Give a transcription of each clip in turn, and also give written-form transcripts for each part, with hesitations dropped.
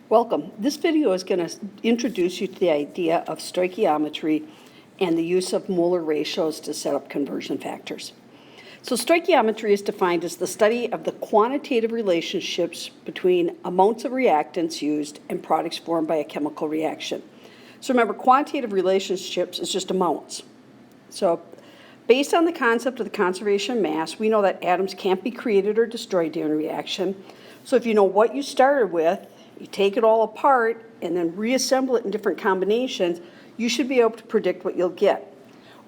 Welcome. This video is going to introduce you to the idea of stoichiometry and the use of molar ratios to set up conversion factors. So stoichiometry is defined as the study of the quantitative relationships between amounts of reactants used and products formed by a chemical reaction. So remember, quantitative relationships is just amounts. So based on the concept of the conservation of mass, we know that atoms can't be created or destroyed during a reaction. So if you know what you started with, you take it all apart and then reassemble it in different combinations, you should be able to predict what you'll get.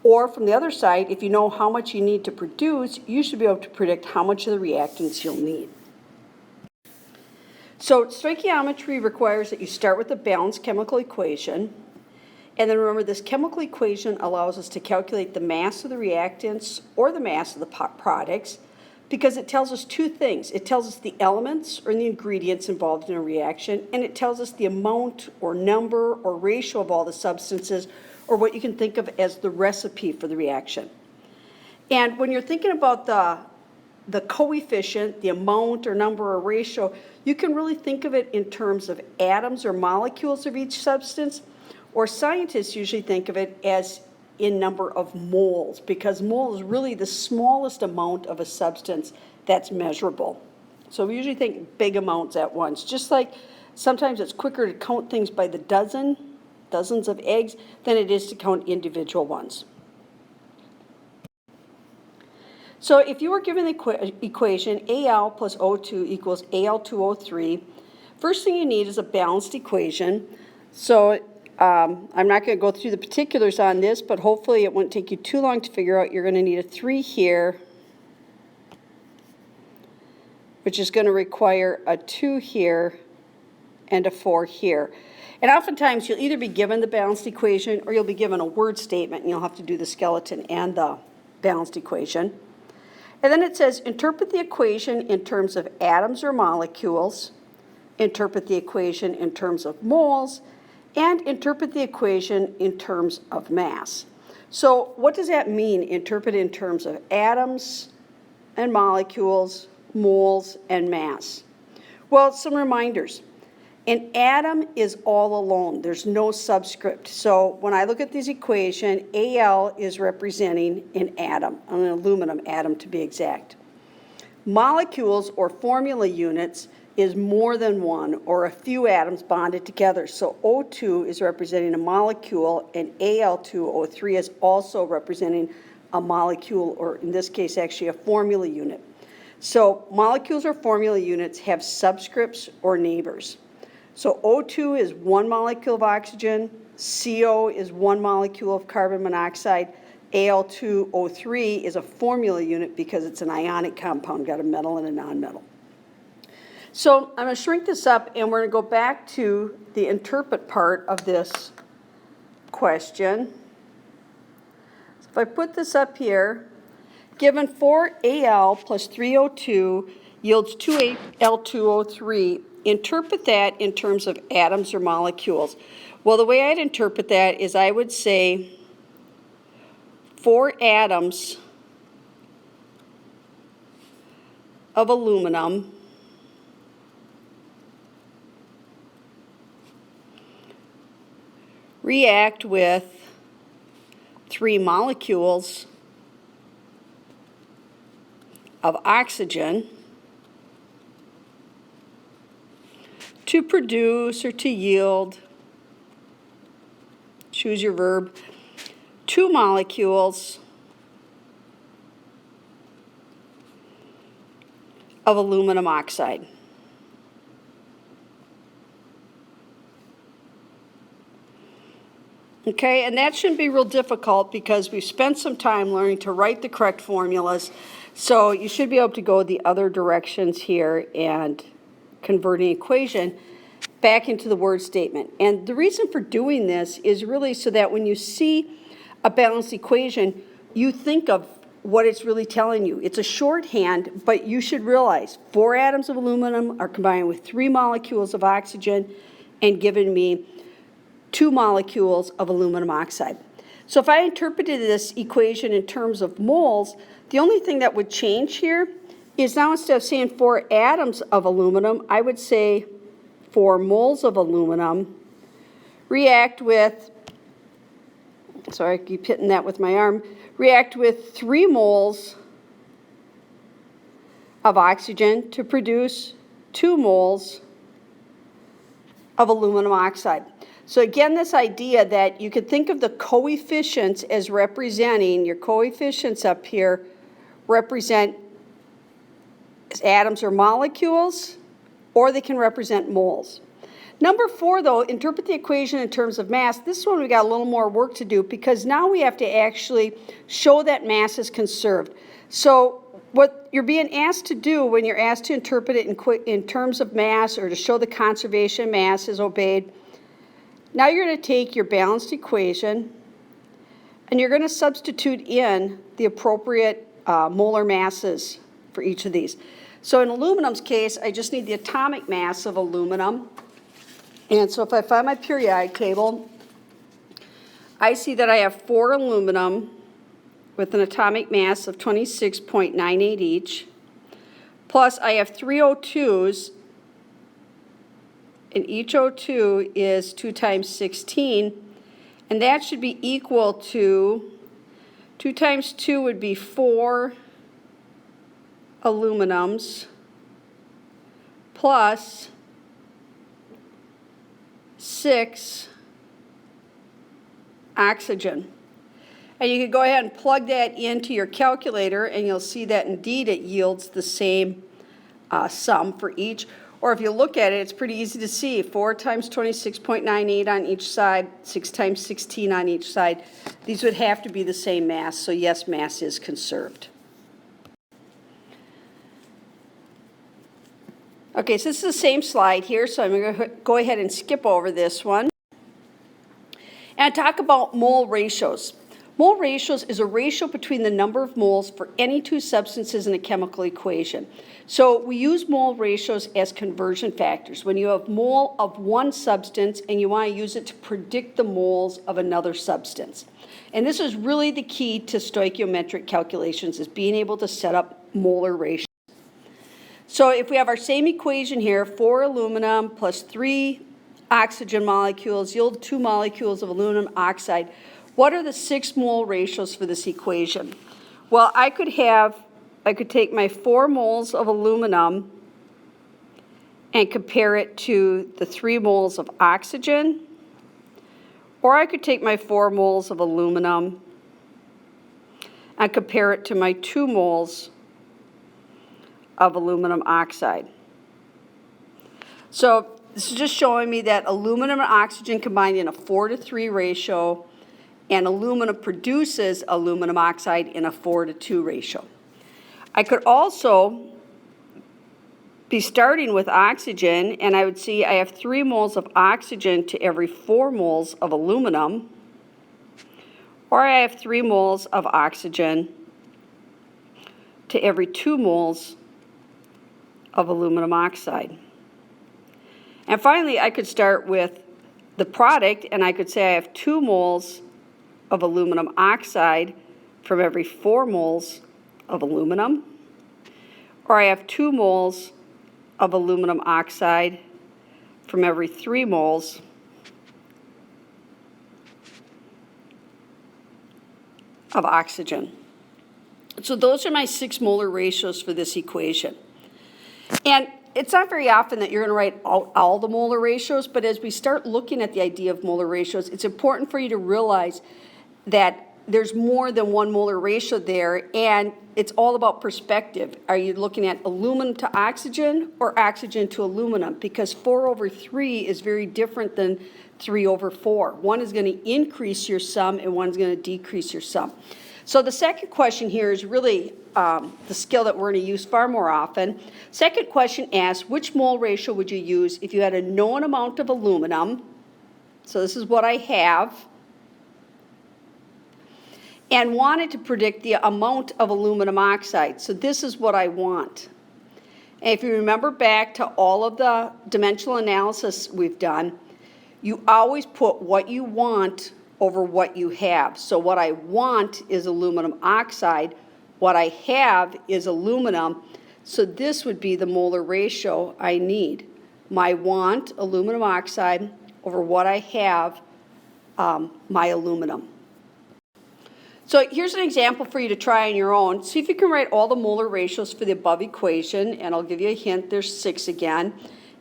Or from the other side, if you know how much you need to produce, you should be able to predict how much of the reactants you'll need. So stoichiometry requires that you start with a balanced chemical equation. And then remember, this chemical equation allows us to calculate the mass of the reactants or the mass of the products, because it tells us two things. It tells us the elements or the ingredients involved in a reaction, and it tells us the amount or number or ratio of all the substances, or what you can think of as the recipe for the reaction. And when you're thinking about the coefficient, the amount or number or ratio, you can really think of it in terms of atoms or molecules of each substance, or scientists usually think of it as in number of moles, because mole is really the smallest amount of a substance that's measurable. So we usually think big amounts at once, just like sometimes it's quicker to count things by the dozens of eggs, than it is to count individual ones. So if you were given the equation Al plus O2 equals Al2O3, first thing you need is a balanced equation. So I'm not going to go through the particulars on this, but hopefully it won't take you too long to figure out. You're going to need a 3 here, which is going to require a 2 here and a 4 here. And oftentimes you'll either be given the balanced equation or you'll be given a word statement, and you'll have to do the skeleton and the balanced equation. And then it says, interpret the equation in terms of atoms or molecules, interpret the equation in terms of moles, and interpret the equation in terms of mass. So what does that mean, interpret in terms of atoms and molecules, moles, and mass? Well, some reminders. An atom is all alone. There's no subscript. So when I look at this equation, Al is representing an atom, an aluminum atom to be exact. Molecules or formula units is more than one or a few atoms bonded together. So O2 is representing a molecule, and Al2O3 is also representing a molecule, or in this case actually a formula unit. So molecules or formula units have subscripts or neighbors. So O2 is one molecule of oxygen, CO is one molecule of carbon monoxide, Al2O3 is a formula unit because it's an ionic compound, got a metal and a nonmetal. So I'm going to shrink this up, and we're going to go back to the interpret part of this question. So if I put this up here, given 4Al plus 3O2 yields 2Al2O3, interpret that in terms of atoms or molecules. Well, the way I'd interpret that is I would say 4 atoms of aluminum react with 3 molecules of oxygen to produce or to yield, choose your verb, 2 molecules of aluminum oxide. Okay, and that shouldn't be real difficult because we've spent some time learning to write the correct formulas. So you should be able to go the other directions here and convert an equation back into the word statement. And the reason for doing this is really so that when you see a balanced equation, you think of what it's really telling you. It's a shorthand, but you should realize 4 atoms of aluminum are combined with 3 molecules of oxygen and giving me 2 molecules of aluminum oxide. So if I interpreted this equation in terms of moles, the only thing that would change here is now instead of saying 4 atoms of aluminum, I would say 4 moles of aluminum react with, sorry, I keep hitting that with my arm, react with 3 moles of oxygen to produce 2 moles of aluminum oxide. So again, this idea that you could think of the coefficients as representing, your coefficients up here represent atoms or molecules, or they can represent moles. Number 4, though, interpret the equation in terms of mass. This one we got a little more work to do because now we have to actually show that mass is conserved. So what you're being asked to do when you're asked to interpret it in terms of mass or to show the conservation mass is obeyed, now you're going to take your balanced equation and you're going to substitute in the appropriate molar masses for each of these. So in aluminum's case, I just need the atomic mass of aluminum. And so if I find my periodic table, I see that I have 4 aluminum with an atomic mass of 26.98 each, plus I have 3 O2s, and each O2 is 2 times 16, and that should be equal to, 2 times 2 would be 4 aluminums, plus 6 oxygen. And you can go ahead and plug that into your calculator and you'll see that indeed it yields the same sum for each. Or if you look at it, it's pretty easy to see. 4 times 26.98 on each side, 6 times 16 on each side. These would have to be the same mass, so yes, mass is conserved. Okay, so this is the same slide here, so I'm going to go ahead and skip over this one. And talk about mole ratios. Mole ratios is a ratio between the number of moles for any 2 substances in a chemical equation. So we use mole ratios as conversion factors. When you have mole of one substance and you want to use it to predict the moles of another substance. And this is really the key to stoichiometric calculations, is being able to set up molar ratios. So if we have our same equation here, 4 aluminum plus 3 oxygen molecules yield 2 molecules of aluminum oxide. What are the 6 mole ratios for this equation? Well, I could take my 4 moles of aluminum and compare it to the 3 moles of oxygen, or I could take my 4 moles of aluminum and compare it to my 2 moles of aluminum oxide. So this is just showing me that aluminum and oxygen combined in a 4:3 ratio, and aluminum produces aluminum oxide in a 4:2 ratio. I could also be starting with oxygen, and I would see I have 3 moles of oxygen to every 4 moles of aluminum, or I have 3 moles of oxygen to every 2 moles of aluminum oxide. And finally, I could start with the product, and I could say I have 2 moles of aluminum oxide from every 4 moles of aluminum, or I have 2 moles of aluminum oxide from every 3 moles of oxygen. So those are my 6 molar ratios for this equation. And it's not very often that you're going to write all the molar ratios, but as we start looking at the idea of molar ratios, it's important for you to realize that there's more than one molar ratio there, and it's all about perspective. Are you looking at aluminum to oxygen or oxygen to aluminum? Because 4/3 is very different than 3/4. One is going to increase your sum and one's going to decrease your sum. So the second question here is really the skill that we're going to use far more often. Second question asks, which mole ratio would you use if you had a known amount of aluminum? So this is what I have. And wanted to predict the amount of aluminum oxide. So this is what I want. And if you remember back to all of the dimensional analysis we've done, you always put what you want over what you have. So what I want is aluminum oxide. What I have is aluminum. So this would be the molar ratio I need. my want, aluminum oxide, over what I have, my aluminum. So here's an example for you to try on your own. See if you can write all the molar ratios for the above equation, and I'll give you a hint, there's 6 again.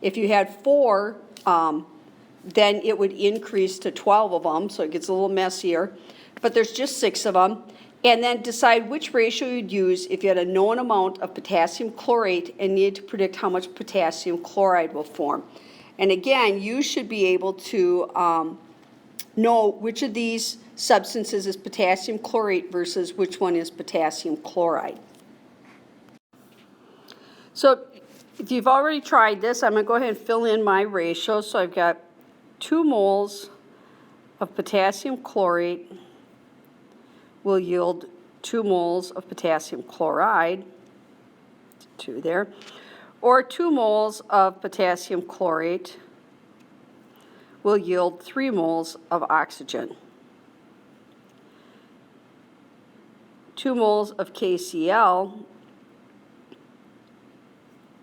If you had 4, then it would increase to 12 of them, so it gets a little messier. But there's just 6 of them. And then decide which ratio you'd use if you had a known amount of potassium chlorate and needed to predict how much potassium chloride will form. And again, you should be able to know which of these substances is potassium chlorate versus which one is potassium chloride. So if you've already tried this, I'm going to go ahead and fill in my ratio. So I've got 2 moles of potassium chlorate will yield 2 moles of potassium chloride, 2 there, or 2 moles of potassium chlorate will yield 3 moles of oxygen. 2 moles of KCl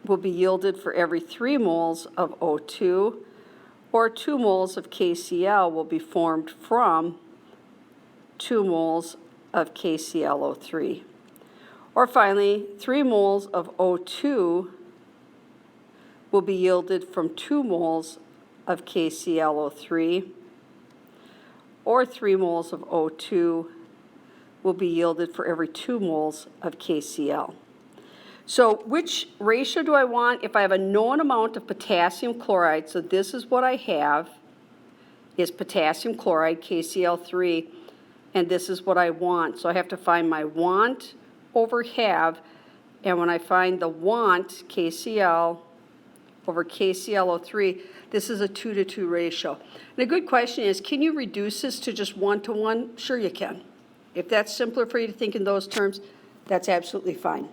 will be yielded for every 3 moles of O2, or 2 moles of KCl will be formed from 2 moles of KClO3. Or finally, 3 moles of O2 will be yielded from 2 moles of KClO3, or 3 moles of O2 will be yielded for every 2 moles of KCl. So which ratio do I want? If I have a known amount of potassium chloride, so this is what I have, is potassium chloride, KCl3, and this is what I want. So I have to find my want over have, and when I find the want, KCl over KClO3, this is a 2-to-2 ratio. And a good question is, can you reduce this to just 1-to-1? Sure you can. If that's simpler for you to think in those terms, that's absolutely fine.